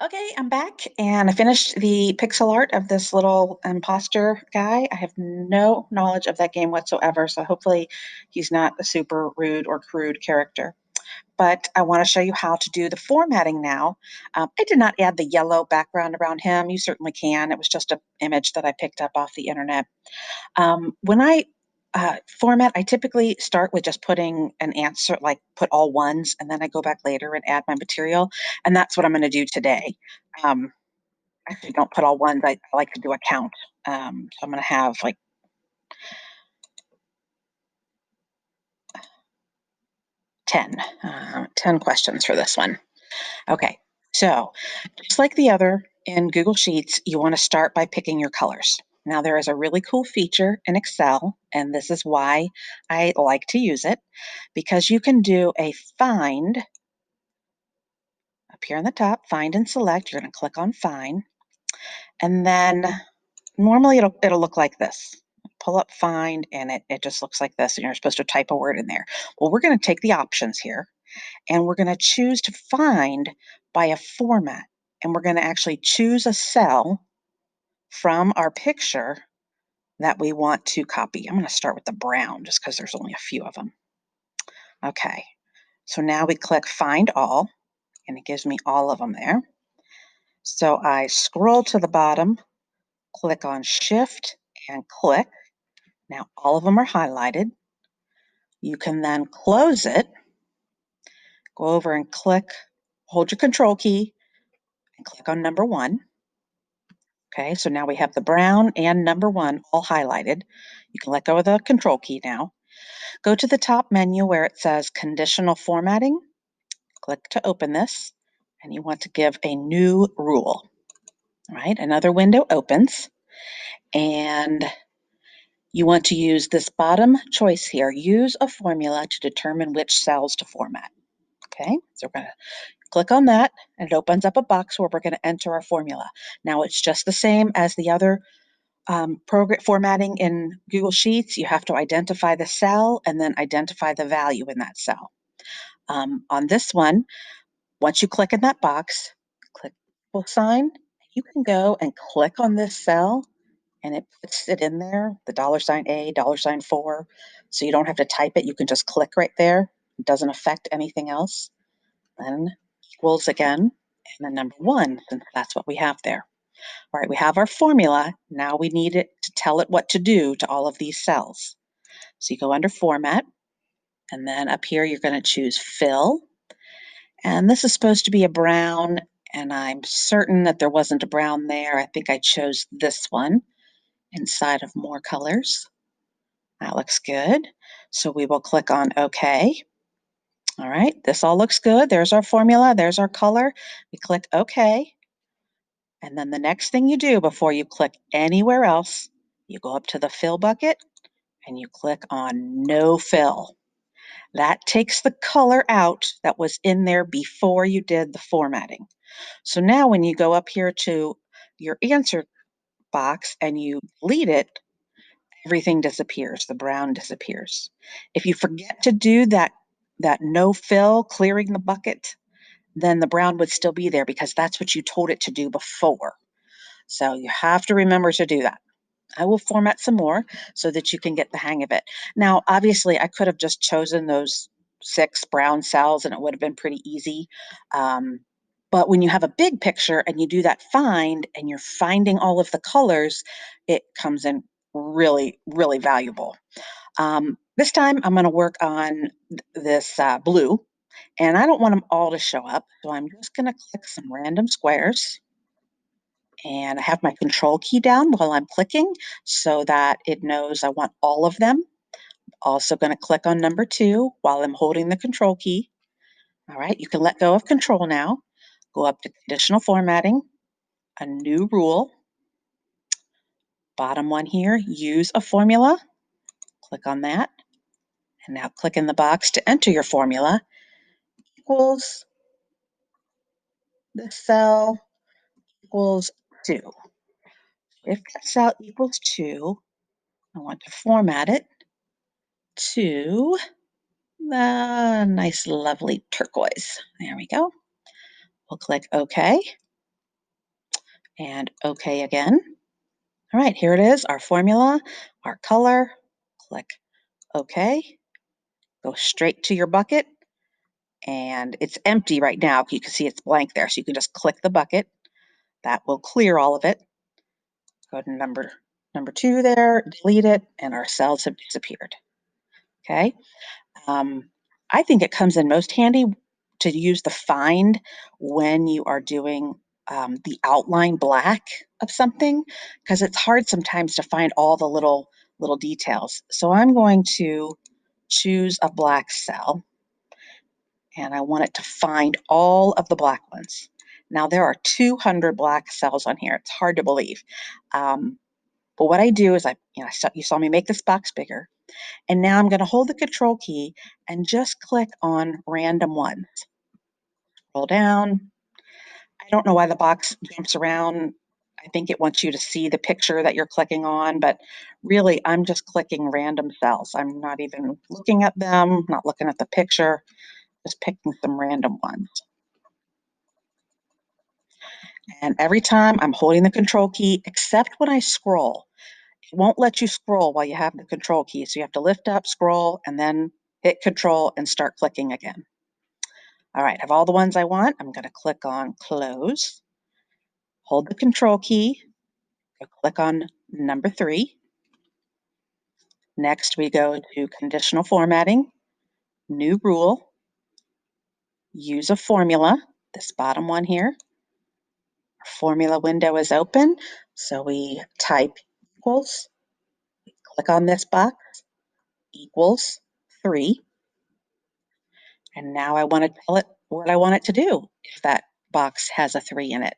Okay, I'm back and I finished the pixel art of this little imposter guy. I have no knowledge of that game whatsoever, so hopefully he's not a super rude or crude character. But I want to show you how to do the formatting now. I did not add the yellow background around him. You certainly can. It was just an image that I picked up off the internet. When I format, I typically start with just putting an answer, like put all ones, and then I go back later and add my material. And that's what I'm going to do today. Um, Actually, don't put all ones. I like to do a count. So I'm going to have like 10, 10 questions for this one. Okay, so just like the other in Google Sheets, you want to start by picking your colors. Now, there is a really cool feature in Excel, and this is why I like to use it, because you can do a find up here on the top, find and select. You're going to click on find, and then normally it'll look like this. Pull up find, and it just looks like this, and you're supposed to type a word in there. Well, we're going to take the options here, and we're going to choose to find by a format, and we're going to actually choose a cell from our picture that we want to copy. I'm going to start with the brown just because there's only a few of them. Okay, so now we click find all, and it gives me all of them there. So I scroll to the bottom, click on shift and click. Now all of them are highlighted. You can then close it, go over and click, hold your control key and click on number one. Okay, so now we have the brown and number one all highlighted. You can let go of the control key now. Go to the top menu where it says Conditional Formatting. Click to open this, and you want to give a new rule. All right, another window opens, and you want to use this bottom choice here. Use a formula to determine which cells to format. Okay, so we're going to click on that, and it opens up a box where we're going to enter our formula. Now, it's just the same as the other program formatting in Google Sheets. You have to identify the cell and then identify the value in that cell. On this one, once you click in that box, click equal sign, you can go and click on this cell and it puts it in there, the $sign A, $sign 4. So you don't have to type it. You can just click right there. It doesn't affect anything else. Then equals again, and then number one, since that's what we have there. All right, we have our formula. Now we need it to tell it what to do to all of these cells. So you go under Format, and then up here you're going to choose Fill. And this is supposed to be a brown, and I'm certain that there wasn't a brown there. I think I chose this one inside of More Colors. That looks good. So we will click on OK. All right, this all looks good. There's our formula. There's our color. We click OK. And then the next thing you do before you click anywhere else, you go up to the fill bucket and you click on no fill. That takes the color out that was in there before you did the formatting. So now when you go up here to your answer box and you delete it, everything disappears. The brown disappears. If you forget to do that no fill, clearing the bucket, then the brown would still be there because that's what you told it to do before. So you have to remember to do that. I will format some more so that you can get the hang of it. Now, obviously, I could have just chosen those 6 brown cells and it would have been pretty easy. But when you have a big picture and you do that find and you're finding all of the colors, it comes in really, really valuable. This time I'm going to work on this blue, and I don't want them all to show up. So I'm just going to click some random squares. And I have my control key down while I'm clicking so that it knows I want all of them. Also going to click on number 2 while I'm holding the control key. All right, you can let go of control now. Go up to conditional formatting, a new rule. Bottom one here, use a formula. Click on that. And now click in the box to enter your formula. Equals the cell equals 2. If that cell equals 2, I want to format it to the nice, lovely turquoise. There we go. We'll click OK. and OK again. All right, here it is, our formula, our color. Click OK. Go straight to your bucket, and it's empty right now. You can see it's blank there, so you can just click the bucket. That will clear all of it. Go to number 2 there, delete it, and our cells have disappeared. Okay. I think it comes in most handy to use the find when you are doing the outline black of something, because it's hard sometimes to find all the little details. So I'm going to choose a black cell, and I want it to find all of the black ones. Now there are 200 black cells on here. It's hard to believe. Um, but what I do is you saw me make this box bigger. And now I'm going to hold the control key and just click on random ones. Scroll down. I don't know why the box jumps around. I think it wants you to see the picture that you're clicking on, but really I'm just clicking random cells. I'm not even looking at them, not looking at the picture, just picking some random ones. And every time I'm holding the control key, except when I scroll. It won't let you scroll while you have the control key. So you have to lift up, scroll, and then hit control and start clicking again. All right, I have all the ones I want. I'm going to click on close, hold the control key, go click on number 3. Next, we go to conditional formatting, new rule, use a formula, this bottom one here. Our formula window is open, so we type equals, click on this box, equals 3. And now I want to tell it what I want it to do if that box has a 3 in it.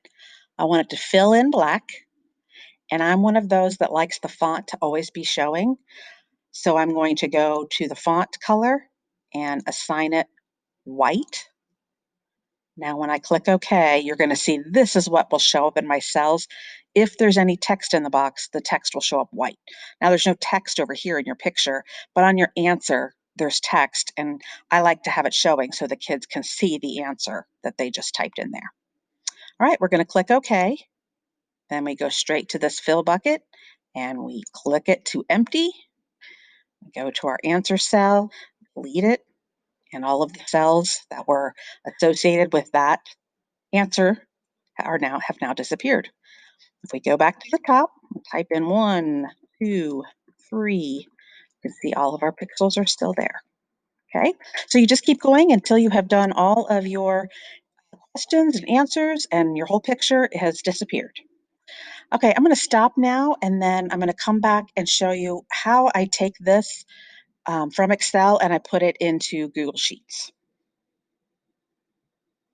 I want it to fill in black, and I'm one of those that likes the font to always be showing. So I'm going to go to the font color and assign it white. Now, when I click OK, you're going to see this is what will show up in my cells. If there's any text in the box, the text will show up white. Now, there's no text over here in your picture, but on your answer, there's text, and I like to have it showing so the kids can see the answer that they just typed in there. All right, we're going to click OK. Then we go straight to this fill bucket, and we click it to empty. We go to our answer cell, delete it, and all of the cells that were associated with that answer have now disappeared. If we go back to the top, type in 1, 2, 3, you can see all of our pixels are still there. Okay, so you just keep going until you have done all of your questions and answers and your whole picture has disappeared. Okay, I'm going to stop now, and then I'm going to come back and show you how I take this from Excel and I put it into Google Sheets.